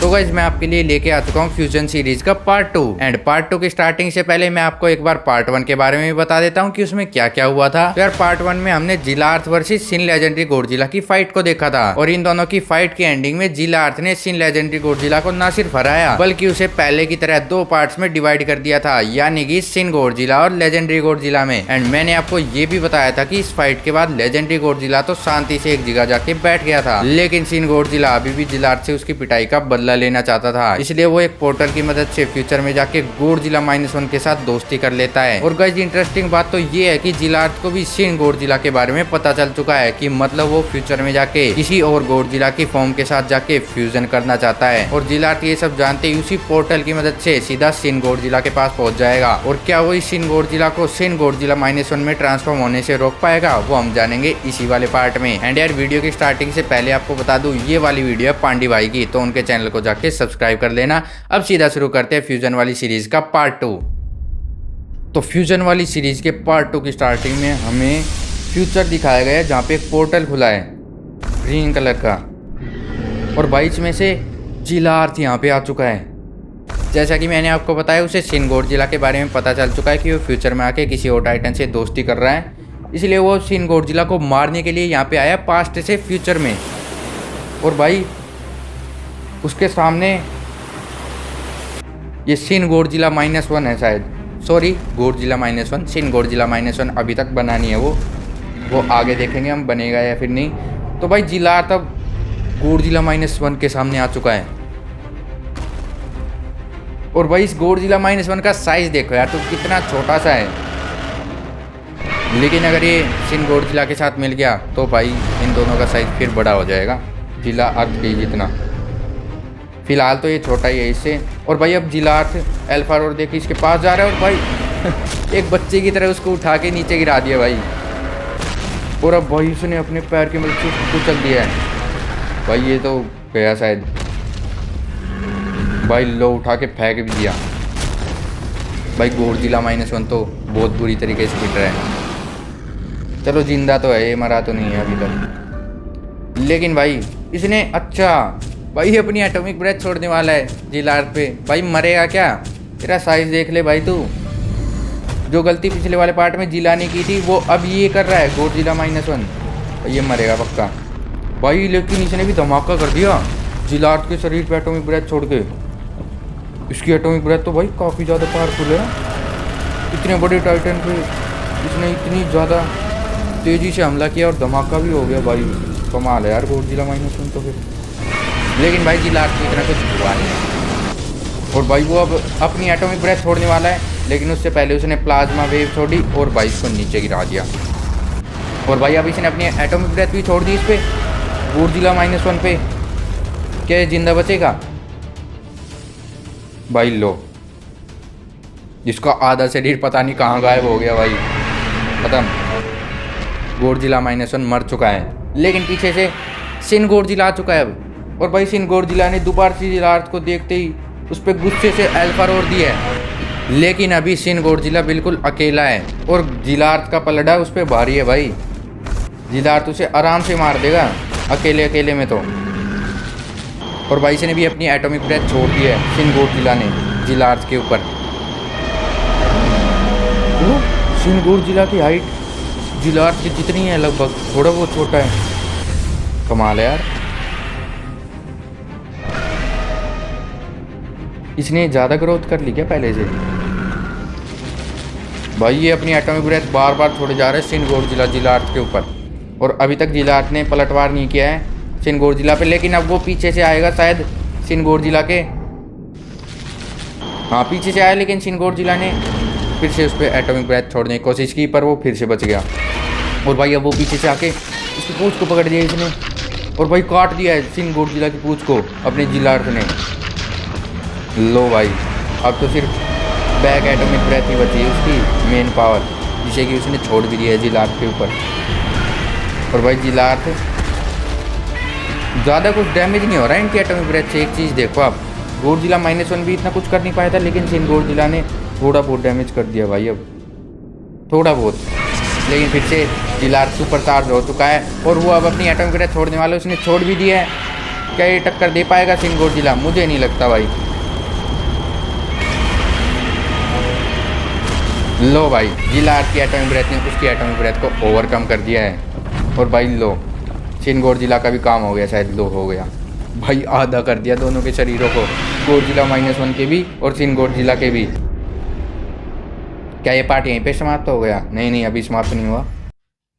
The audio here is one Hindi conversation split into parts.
तो गाइस मैं आपके लिए लेके आ चुका हूँ फ्यूजन सीरीज का पार्ट 2 एंड पार्ट 2 की स्टार्टिंग से पहले मैं आपको एक बार पार्ट 1 के बारे में भी बता देता हूँ कि उसमें क्या क्या हुआ था। तो यार पार्ट 1 में हमने जिलार्थ वर्सेस सिन लेजेंडरी गोडजिला की फाइट को देखा था और इन दोनों की फाइट की एंडिंग में जिलार्थ ने सिन लेजेंडरी गोडजिला को न सिर्फ हराया बल्कि उसे पहले की तरह 2 पार्ट्स में डिवाइड कर दिया था, यानी कि सिन गोडजिला और लेजेंडरी गोडजिला में। एंड मैंने आपको ये भी बताया था कि इस फाइट के बाद लेजेंडरी गोडजिला तो शांति से एक जगह जाके बैठ गया था, लेकिन सिन गोडजिला अभी भी जिलार्थ से उसकी पिटाई का बदला लेना चाहता था, इसलिए वो एक पोर्टल की मदद से फ्यूचर में जाके गोडजिला -1 के साथ दोस्ती कर लेता है। और गाइस इंटरेस्टिंग बात तो ये है कि जिलार्थ को भी सिन गोडजिला के बारे में पता चल चुका है कि मतलब वो फ्यूचर में जाके किसी और गोडजिला की फॉर्म के साथ जाके फ्यूजन करना चाहता है। और जिलार्थ ये सब जानते ही उसी पोर्टल की मदद से सीधा सिन गोडजिला के पास पहुंच जाएगा। और क्या वो इस सिन गोडजिला को सिन गोडजिला -1 में ट्रांसफॉर्म होने से रोक पाएगा, वो हम जानेंगे इसी वाले पार्ट में। एंड यार वीडियो की स्टार्टिंग से पहले आपको बता दूं ये वाली वीडियो है पांडी भाई की, तो उनके चैनल को जाके सब्सक्राइब कर लेना। अब सीधा शुरू करते हैं फ्यूजन वाली सीरीज का पार्ट 2। तो फ्यूजन वाली सीरीज के पार्ट 2 की स्टार्टिंग में हमें फ्यूचर दिखाया गया है जहाँ पे एक पोर्टल खुला है ग्रीन कलर का, और बीच में से जिलार्थ यहाँ पे आ चुका है। जैसा कि मैंने आपको बताया उसे सिन गोडजिला के बारे में पता चल चुका है कि वो फ्यूचर में आके किसी और टाइटन से दोस्ती कर रहा है, इसलिए वो सिन गोडजिला को मारने के लिए यहाँ पे आया पास्ट से फ्यूचर में। और भाई उसके सामने ये सिन गोडजिला -1 है शायद, सॉरी गोडजिला -1, सिन गोडजिला -1 अभी तक बना नहीं है वो आगे देखेंगे हम बनेगा या फिर नहीं। तो भाई जिलार्थ अब गोडजिला -1 के सामने आ चुका है। और भाई इस गोडजिला -1 का साइज देखो यार, तो कितना छोटा सा है, लेकिन अगर ये सिन गोडजिला के साथ मिल गया तो भाई इन दोनों का साइज फिर बड़ा हो जाएगा जिलार्थ के जितना। फिलहाल तो ये छोटा ही है इससे। और भाई अब जिलार्थ एल्फारोर देख इसके पास जा रहा है और भाई एक बच्चे की तरह उसको उठा के नीचे गिरा दिया भाई। और अब भाई उसने अपने पैर की मदद से उसको कुचल दिया है भाई, ये तो गया शायद भाई, लो उठा के फेंक भी दिया भाई। गोडजिला -1 तो बहुत बुरी तरीके से पिट रहा है। चलो जिंदा तो है, ये मरा तो नहीं है अभी तक, लेकिन भाई इसने अच्छा भाई अपनी एटॉमिक ब्रेथ छोड़ने वाला है जिलार्थ पे। भाई मरेगा क्या, तेरा साइज देख ले भाई तू। जो गलती पिछले वाले पार्ट में जिला ने की थी वो अब ये कर रहा है गोडजिला -1, ये मरेगा पक्का भाई। लेकिन इसने भी धमाका कर दिया जिलार्थ के शरीर पे एटॉमिक ब्रेथ छोड़ के। इसकी एटॉमिक ब्रेथ तो भाई काफ़ी ज़्यादा पावरफुल है, इतने बड़े टाइटन पे इसने इतनी ज़्यादा तेज़ी से हमला किया और धमाका भी हो गया भाई। कमाल है यार गोडजिला -1 तो फिर। लेकिन भाई जिलार्थ की इतना कुछ हुआ नहीं है। और भाई वो अब अपनी एटॉमिक ब्रेथ छोड़ने वाला है, लेकिन उससे पहले उसने प्लाज्मा वेव छोड़ी और भाई इसको नीचे गिरा दिया। और भाई अब इसने अपनी एटॉमिक ब्रेथ भी छोड़ दी इस पे गोडजिला -1 पे। क्या ये जिंदा बचेगा भाई? लो इसका आधा शरीर पता नहीं कहाँ गायब हो गया भाई, खत्म। गोडजिला -1 मर चुका है, लेकिन पीछे से सिन गोडजिला आ चुका है अब। और भाई सिन गोडजिला ने दोबारा से जिलार्थ को देखते ही उस पर गुस्से से एल्फारोर दिया है, लेकिन अभी सिन गोडजिला बिल्कुल अकेला है और जिलार्थ का पलड़ा उस पर भारी है भाई। जिलार्थ उसे आराम से मार देगा अकेले में तो। और भाई से ने भी अपनी एटॉमिक ब्रेथ छोड़ दी है सिन गोडजिला ने जिलार्थ के ऊपर। सिन गोडजिला की हाइट जिलार्थ की जितनी है लगभग, थोड़ा बहुत छोटा है। कमाल है यार, इसने ज़्यादा ग्रोथ कर ली क्या पहले से? भाई ये अपनी एटॉमिक ब्रेथ बार बार छोड़े जा रहे हैं सिन गोडजिला जिलार्थ के ऊपर, और अभी तक जिलार्थ ने पलटवार नहीं किया है सिन गोडजिला पे। लेकिन अब वो पीछे से आएगा शायद सिन गोडजिला के, हाँ पीछे से आया, लेकिन सिन गोडजिला ने फिर से उस पर एटॉमिक ब्रेथ छोड़ने की कोशिश की पर वो फिर से बच गया। और भाई अब वो पीछे से आके उसकी पूंछ को पकड़ दिया इसने, और भाई काट दिया है सिन गोडजिला की पूंछ को अपने जिलार्थ ने। लो भाई अब तो सिर्फ बैक एटॉमिक ब्रेथ ही बची है उसकी मेन पावर, जिसे कि उसने छोड़ भी दिया है जिलार्थ के ऊपर। और भाई जिलार्थ ज़्यादा कुछ डैमेज नहीं हो रहा है इनकी एटॉमिक ब्रेथ से। एक चीज़ देखो आप, गोडजिला -1 भी इतना कुछ कर नहीं पाया था, लेकिन सिन गोडजिला ने थोड़ा बहुत डैमेज कर दिया भाई, अब थोड़ा बहुत। लेकिन फिर से जिलार्थ सुपर चार्ज हो चुका है और वो अब अपनी एटॉमिक ब्रेथ छोड़ने वाला उसने छोड़ भी दिया है। क्या ये टक्कर दे पाएगा शिन गोडजिला? मुझे नहीं लगता भाई। लो भाई, जिलार्थ की एटॉमिक ब्रेथ ने उसकी एटॉमिक ब्रेथ को ओवरकम कर दिया है। और भाई लो, शिन गोडजिला का भी काम हो गया, शायद लो हो गया भाई। आधा कर दिया दोनों के शरीरों को, गोडजिला -1 के भी और शिन गोडजिला के भी। क्या ये पार्ट यहीं पे समाप्त हो गया? नहीं नहीं, अभी समाप्त नहीं हुआ।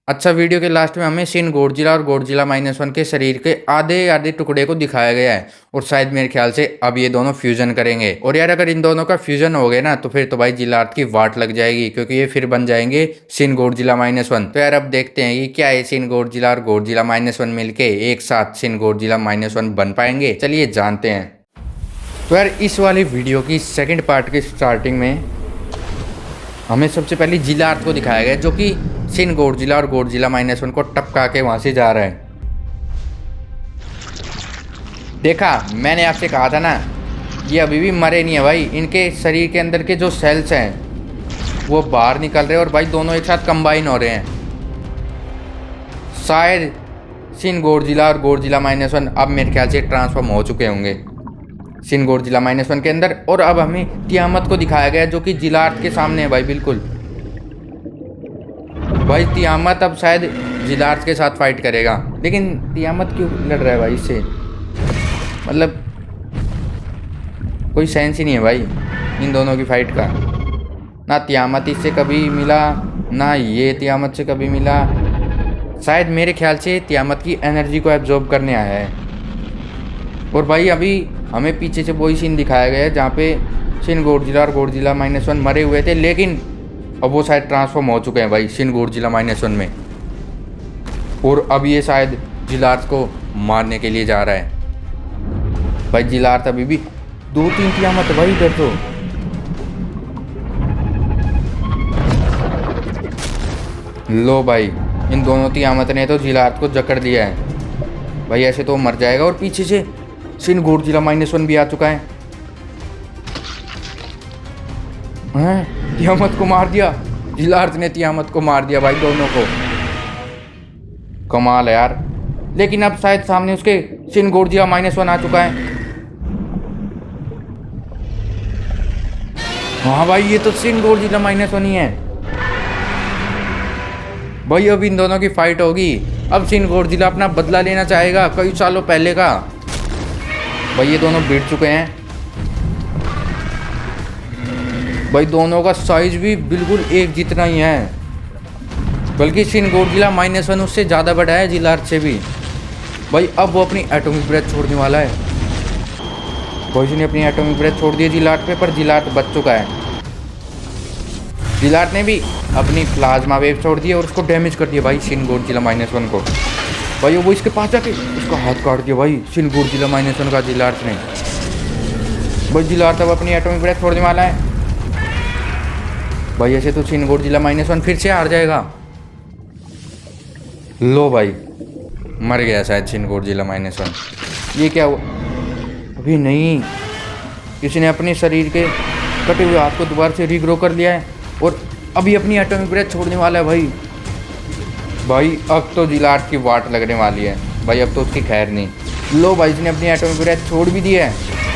अच्छा, वीडियो के लास्ट में हमें शिन गोडजिला और गोडजिला -1 के शरीर के आधे आधे टुकड़े को दिखाया गया है। और शायद मेरे ख्याल से अब ये दोनों फ्यूजन करेंगे। और यार अगर इन दोनों का फ्यूजन हो गया ना, तो फिर तो भाई जिलार्थ की वाट लग जाएगी, क्योंकि ये फिर बन जाएंगे शिन गोडजिला -1। तो यार अब देखते हैं कि क्या है, शिन गोडजिला और गोडजिला -1 मिलके एक साथ शिन गोडजिला -1 बन पाएंगे। चलिए जानते हैं। तो यार इस वाली वीडियो की सेकेंड पार्ट की स्टार्टिंग में हमें सबसे पहले जिलार्थ को दिखाया गया, जो कि शिन गोडजिला और गोडजिला -1 को टपका के वहां से जा रहा है। देखा, मैंने आपसे कहा था ना, ये अभी भी मरे नहीं है भाई। इनके शरीर के अंदर के जो सेल्स हैं वो बाहर निकल रहे हैं और भाई दोनों एक साथ कंबाइन हो रहे हैं। शायद शिन गोडजिला और गोडजिला -1 अब मेरे ख्याल से ट्रांसफॉर्म हो चुके होंगे शिन गोडजिला -1 के अंदर। और अब हमें तियामत को दिखाया गया, जो कि जिलार्थ के सामने है भाई, बिल्कुल। भाई तियामत अब शायद जिलार्थ के साथ फाइट करेगा, लेकिन तियामत क्यों लड़ रहा है भाई इससे? मतलब कोई सेंस ही नहीं है भाई इन दोनों की फाइट का। ना तियामत इससे कभी मिला, ना ये तियामत से कभी मिला। शायद मेरे ख्याल से तियामत की एनर्जी को एब्जॉर्ब करने आया है। और भाई अभी हमें पीछे से वही सीन दिखाया गया है जहाँ पे शिन गोडजिला और गोडजिला -1 मरे हुए थे, लेकिन अब वो शायद ट्रांसफॉर्म हो चुके हैं भाई शिन गोडजिला -1 में। और अब ये शायद जिलार्थ को मारने के लिए जा रहा है भाई। जिलार्थ अभी भी 2-3 तियामत भाई इधर तो। लो भाई, इन दोनों तियामत ने तो जिलार्थ को जकड़ दिया है भाई, ऐसे तो मर जाएगा। और पीछे से शिन गोडजिला -1 भी आ चुका है। तियामत को मार दिया, जिलार्थ ने तियामत को मार दिया भाई, दोनों को। कमाल है यार। लेकिन अब शायद सामने उसके शिन गोडजिला -1 आ चुका है। हाँ भाई, ये तो शिन गोडजिला -1 ही है भाई। अब इन दोनों की फाइट होगी। अब शिन गोडजिला अपना बदला लेना चाहेगा कई सालों पहले का। भाई ये दोनों भिड़ चुके हैं भाई, दोनों का साइज भी बिल्कुल एक जितना ही है, बल्कि शिन गोडजिला -1 उससे ज़्यादा बड़ा है जिलार्थ से भी भाई। अब वो अपनी एटॉमिक ब्रेथ छोड़ने वाला है भाई। उसने अपनी एटॉमिक ब्रेथ छोड़ दी जिलार्थ पे, पर जिलार्थ बच चुका है। जिलार्थ ने भी अपनी प्लाज्मा वेव छोड़ दी और उसको डैमेज कर दिया भाई शिन गोडजिला -1 को भाई। वो इसके पास जाके उसका हाथ काट दिया भाई शिन गोडजिला -1 का जिलार्थ ने भाई। जिलार्थ अब अपनी एटॉमिक ब्रेथ छोड़ने वाला है भाई। ऐसे तो शिन गोडजिला -1 फिर से हार जाएगा। लो भाई, मर गया शायद शिन गोडजिला -1। ये क्या हुआ? अभी नहीं, किसी ने अपने शरीर के कटे हुए हाथ को दोबारा से रीग्रो कर लिया है और अभी अपनी एटॉमिक ब्रेथ छोड़ने वाला है भाई। भाई अब तो जिलार्थ की वाट लगने वाली है भाई, अब तो उसकी खैर नहीं। लो भाई, इसने अपनी एटॉमिक ब्रेथ छोड़ भी दी है,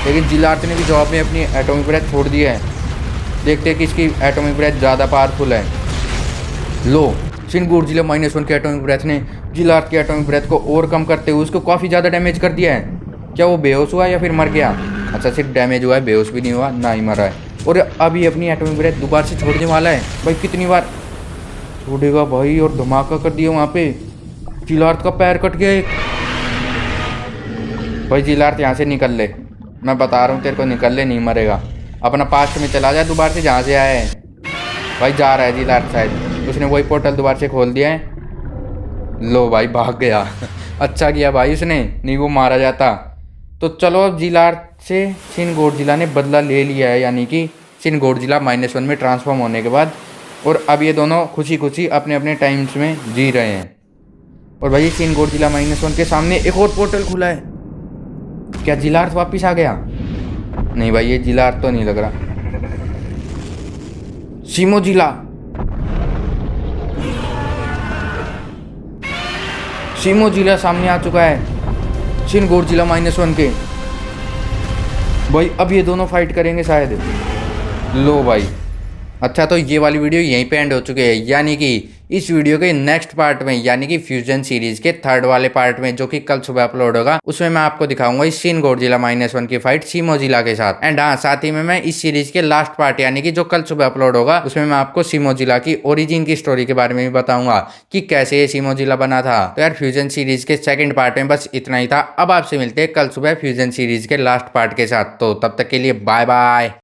लेकिन जिलार्थ ने भी जवाब में अपनी एटॉमिक ब्रेथ छोड़ दी है। देखते हैं कि इसकी एटॉमिक ब्रेथ ज़्यादा पावरफुल है। लो, शिन गोडजिला -1 के एटॉमिक ब्रेथ ने जिलार्थ की एटॉमिक ब्रेथ को ओवरकम करते हुए उसको काफ़ी ज़्यादा डैमेज कर दिया है। क्या वो बेहोश हुआ या फिर मर गया? अच्छा, सिर्फ डैमेज हुआ है, बेहोश भी नहीं हुआ, ना ही मरा है। और अभी अपनी एटॉमिक ब्रेथ दोबारा से छोड़ने वाला है भाई। कितनी बार छोड़ेगा भाई? और धमाका कर दिया वहाँ पे। जिलार्थ का पैर कट गया एक भाई। जिलार्थ यहाँ से निकल ले, मैं बता रहा हूँ तेरे को, निकल ले, नहीं मरेगा। अपना पास्ट में चला जाए दोबारा से जहाँ से आया है भाई। जा रहा है जिलार्थ, शायद उसने वही पोर्टल दोबारा से खोल दिया है। लो भाई, भाग गया अच्छा किया भाई उसने, नहीं वो मारा जाता। तो चलो, अब जिलार्थ से शिन गोडजिला ने बदला ले लिया है, यानी कि शिन गोडजिला -1 में ट्रांसफॉर्म होने के बाद। और अब ये दोनों खुशी खुशी अपने अपने टाइम्स में जी रहे हैं। और भाई शिन गोडजिला -1 के सामने एक और पोर्टल खुला है। क्या जिलार्थ वापिस आ गया? नहीं भाई, ये जिलार्थ तो नहीं लग रहा। शिमोजिला, शिमोजिला सामने आ चुका है शिन गोडजिला -1 के भाई अब ये दोनों फाइट करेंगे शायद। लो भाई, अच्छा तो ये वाली वीडियो यहीं पे एंड हो चुकी है, यानी कि इस वीडियो के नेक्स्ट पार्ट में यानी कि फ्यूजन सीरीज के थर्ड वाले पार्ट में जो कि कल सुबह अपलोड होगा, उसमें मैं आपको दिखाऊंगा इस शिन गोडजिला -1 की फाइट सिमोजिला के साथ। एंड हाँ, साथ ही में मैं इस सीरीज के लास्ट पार्ट यानी कि जो कल सुबह अपलोड होगा उसमें मैं आपको सिमोजिला की ओरिजिन की स्टोरी के बारे में भी बताऊंगा कि कैसे ये सिमोजिला बना था। तो यार फ्यूजन सीरीज के सेकंड पार्ट में बस इतना ही था। अब आपसे मिलते हैं कल सुबह फ्यूजन सीरीज के लास्ट पार्ट के साथ। तो तब तक के लिए बाय बाय।